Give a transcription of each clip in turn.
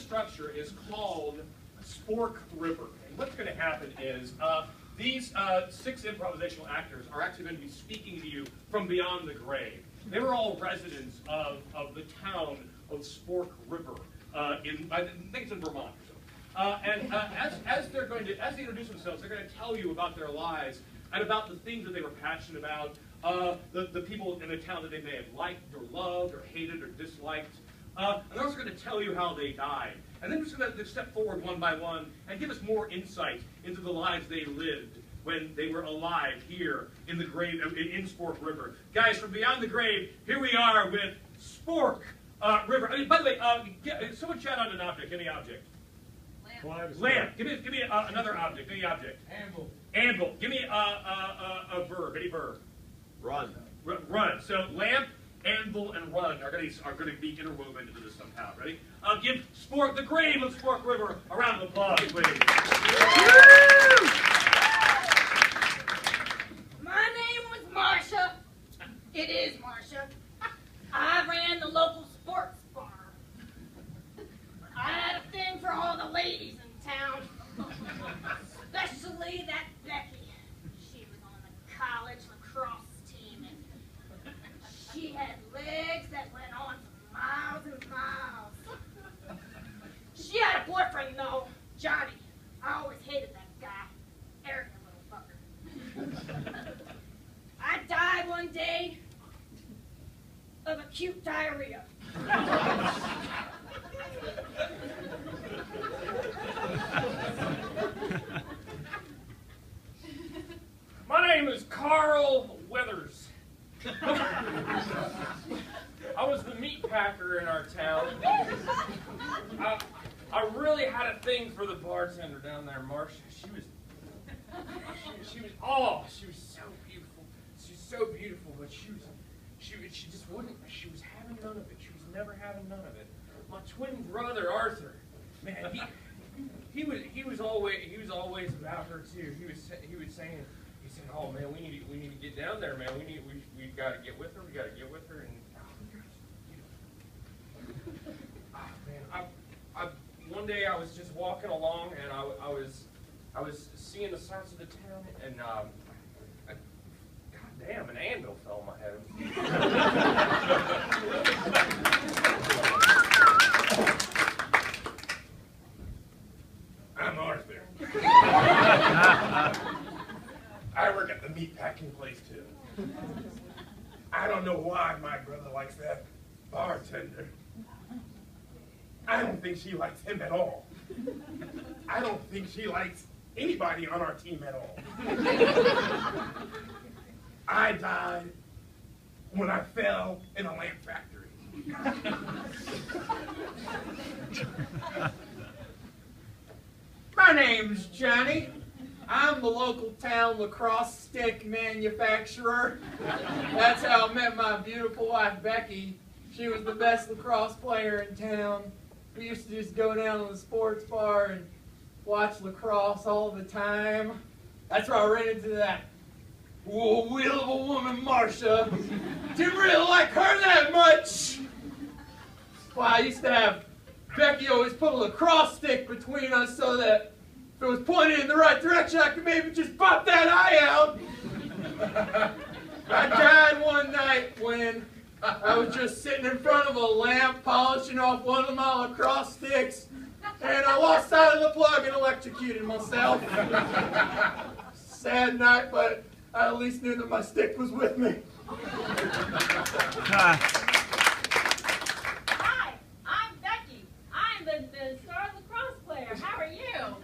structure is called Spork River. And what's going to happen is these 6 improvisational actors are actually going to be speaking to you from beyond the grave. They were all residents of the town of Spork River I think it's in Vermont or so. As they introduce themselves, they're going to tell you about their lives and about the things that they were passionate about, the people in the town that they may have liked or loved or hated or disliked. And they're also going to tell you how they died. And then we're just going to step forward one by one and give us more insight into the lives they lived when they were alive here in the grave, in Spork River. Guys, from beyond the grave, here we are with Spork River. I mean, by the way, someone shout out an object, any object. Lamp. Lamp. Give me another object, any object. Anvil. Anvil. Give me a verb, any verb. Run. Run. So lamp, anvil, and run are going to be interwoven into this somehow. Ready? Give the grave of Spork River a round of applause, please. My name was Marcia. It is Marcia. I ran the local sports bar. I had a thing for all the ladies in town, especially that Becky. She was on the college lacrosse team, and she had legs that went on for miles and miles. She had a boyfriend, though, Johnny. I always hated that guy. Arrogant little fucker. I died one day of acute diarrhea. My name is Carl Weathers. I was the meat packer in our town. I really had a thing for the bartender down there, Marcia. She was so beautiful. She was so beautiful, but she just wouldn't. She was having none of it. She was never having none of it. My twin brother Arthur, man, he was always about her too. He said, oh man, we need to get down there, man. We got to get with her. We got to get with her. And one day I was just walking along and I was seeing the sights of the town and God damn, an anvil fell on my head. I'm Arthur. I work at the meat packing place too. I don't know why my brother likes that bartender. I don't think she likes him at all. I don't think she likes anybody on our team at all. I died when I fell in a lamp factory. My name's Johnny. I'm the local town lacrosse stick manufacturer. That's how I met my beautiful wife, Becky. She was the best lacrosse player in town. We used to just go down to the sports bar and watch lacrosse all the time. That's where I ran into that wheel of a woman, Marcia. Didn't really like her that much. Well, I used to have Becky always put a lacrosse stick between us so that if it was pointed in the right direction, I could maybe just pop that eye out. I died one night when I was just sitting in front of a lamp polishing off one of my lacrosse sticks, and I lost sight of the plug and electrocuted myself. Sad night, but I at least knew that my stick was with me. Hi, I'm Becky. I'm the star lacrosse player. How are you?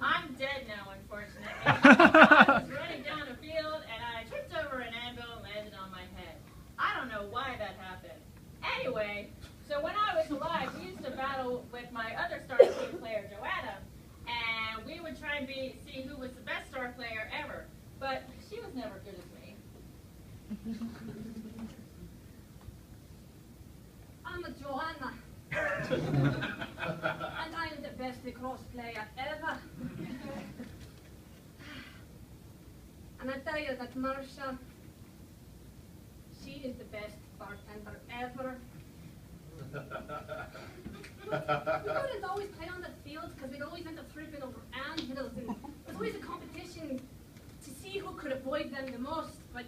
I'm dead now, unfortunately. I was running down a field and I tripped over an anvil and landed on my head. I don't know why that happened. Anyway, so when I was alive, we used to battle with my other star team player, Joanna, and we would try and see who was the best star player ever. But she was never good as me. I'm Joanna, and I'm the best lacrosse player ever. And I tell you that Marcia, she is the best bartender ever. We wouldn't always play on the field because we'd always end up tripping over anthills, and it was always a competition to see who could avoid them the most. But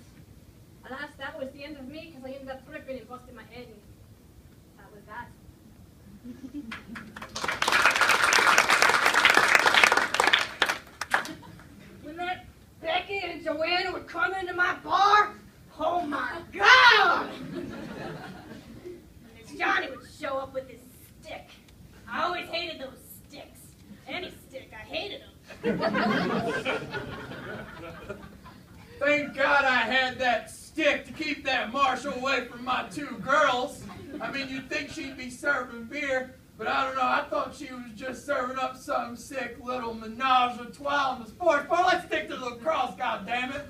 alas, that was the end of me because I ended up tripping and busting my head, and that was that. When that Becky and Joanna would come into my bar, oh my God! And Johnny would show up with his stick. I always hated those sticks. Any stick, I hated them. Thank God I had that stick to keep that Marshall away from my two girls. I mean, you'd think she'd be serving beer, but I don't know. I thought she was just serving up some sick little menage a trois in the sports bar. Let's stick to the lacrosse, goddammit.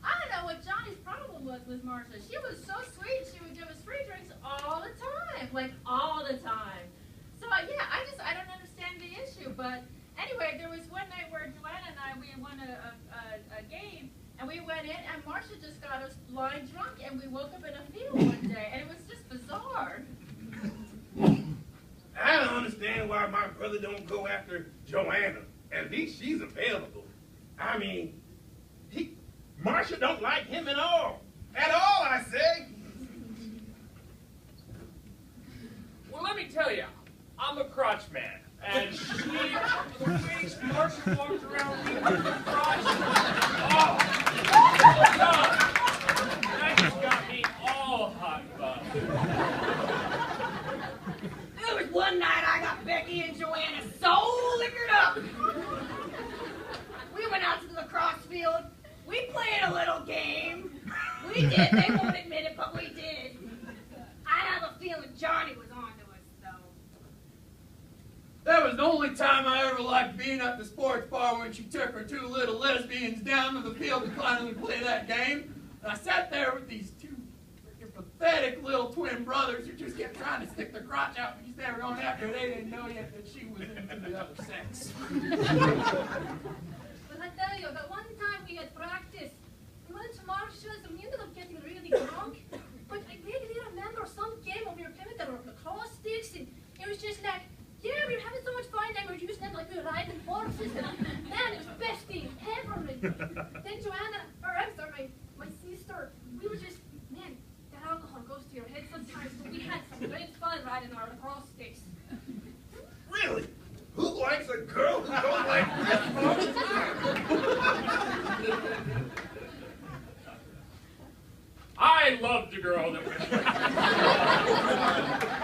I don't know what Johnny's problem was with Marcia. She was so sweet. She would give us free drinks all the time, like all the time. So yeah, I don't understand the issue. But anyway, there was one night where Joanna and I, we won a game, and we went in, and Marcia just got us blind drunk, and we woke up in a field one day, and it was just bizarre. I don't understand why my brother don't go after Joanna. At least she's available. I mean, Marcia don't like him at all. At all, I say. Well, let me tell you, I'm a crotch man. And the way Marcia walked around me with her crotch, oh, God, that just got me all hot and bothered. There was one night I got Becky and Joanna so liquored up. We went out to the lacrosse field. We played a little game. We did. They won't admit it, but we did. I have a feeling Johnny was on to us, though. That was the only time I ever liked being at the sports bar when she took her two little lesbians down to the field to finally play that game. And I sat there with these two freaking pathetic little twin brothers who just kept trying to stick their crotch out because they were going after her. They didn't know yet that she was into the other sex. But I tell you, that one time we had practice, we went to Marshall's and we ended up getting really drunk. But I vaguely remember some game where we were playing with the lacrosse sticks, and it was just like, yeah, we were having so much fun, and we were using them like we were riding horses, and man, it was the best thing ever. And then Joanna, or I'm sorry, my sister, we were just, man, that alcohol goes to your head sometimes, but we had some great fun riding our lacrosse sticks. Really? Who likes a girl who don't like this all the time? I loved the girl that was.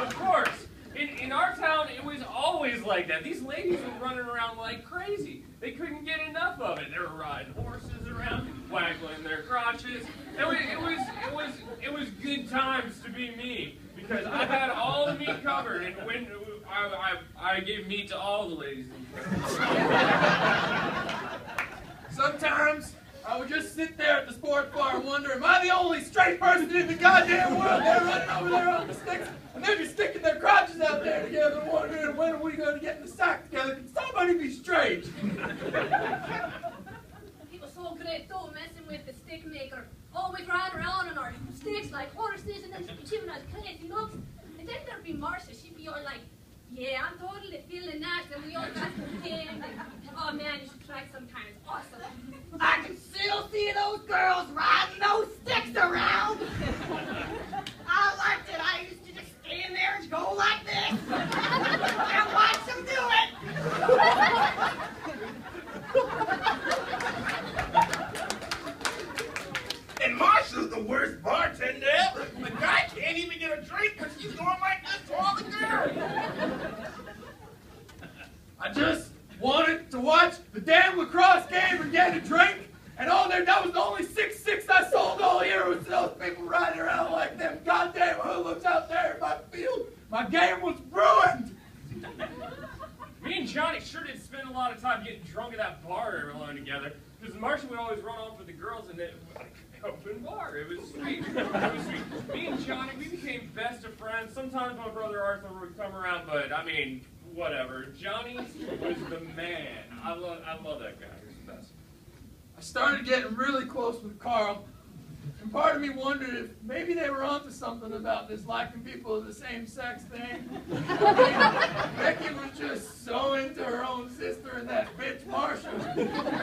Of course. In our town, it was always like that. These ladies were running around like crazy. They couldn't get enough of it. They were riding horses around, waggling their crotches. It was good times to be me because I had all the meat covered, and when I gave meat to all the ladies. Sometimes I would just sit there at the sports bar and wonder, am I the only straight person in the goddamn world? They're running over there on the sticks, and they're just sticking their crotches out there together, wondering when are we going to get in the sack together? Can somebody be straight? He was so great though, messing with the stick maker. Always riding around on our sticks like horses, and then she'd be giving us crazy looks. And then there'd be Marcia, she'd be all like, yeah, I'm totally feeling that, and we all got some things, and oh man, you should try sometime, it's awesome. I can still see those girls riding those sticks around. I liked it. I used to just stand there and go like this and watch them do it. And Marcia's the worst bartender ever. The guy can't even get a drink because she's going like this to all the girls. I just wanted to watch the damn lacrosse game and get a drink, and all there, that was the only 6-6 I sold all year was those people riding around like them goddamn hoodlums out there in my field. My game was ruined. Me and Johnny sure did spend a lot of time getting drunk at that bar alone together. Because Marcia would always run off with the girls in the open bar. It was sweet. It was sweet. Me and Johnny, we became best of friends. Sometimes my brother Arthur would come around, but I mean, whatever. Johnny was the man. I love that guy. He was the best. I started getting really close with Carl. And part of me wondered if maybe they were onto something about this liking people of the same sex thing. Becky was just so into her own sister and that bitch Marsha.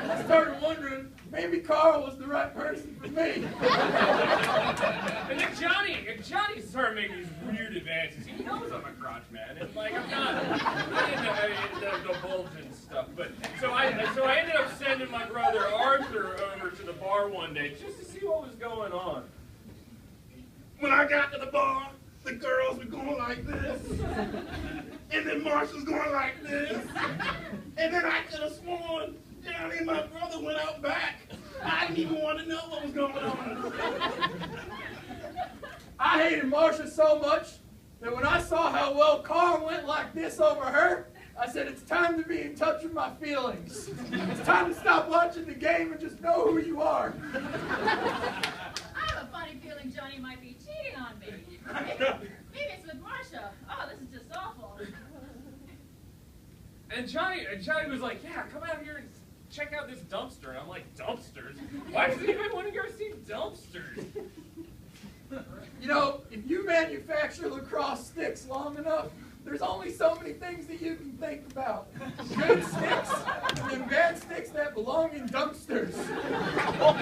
I started wondering, maybe Carl was the right person for me. And then Johnny started making these weird advances. He knows I'm a crotch man, and like I'm not into the bulging stuff. But so I ended up sending my brother Arthur over to the bar one day just to see what was going on. When I got to the bar, the girls were going like this. And then Marsha's going like this. And then I could have sworn Johnny and my brother went out back. I didn't even want to know what was going on. I hated Marsha so much that when I saw how well Carl went like this over her, I said, it's time to be in touch with my feelings. It's time to stop watching the game and just know who you are. I have a funny feeling Johnny might be cheating on me. Maybe it's with Marsha. Oh, this is just awful. And Johnny was like, yeah, come out here and check out this dumpster. And I'm like, dumpsters? Why does anyone want to go see dumpsters? You know, if you manufacture lacrosse sticks long enough, there's only so many things that you can think about. Good sticks and bad sticks that belong in dumpsters. Well,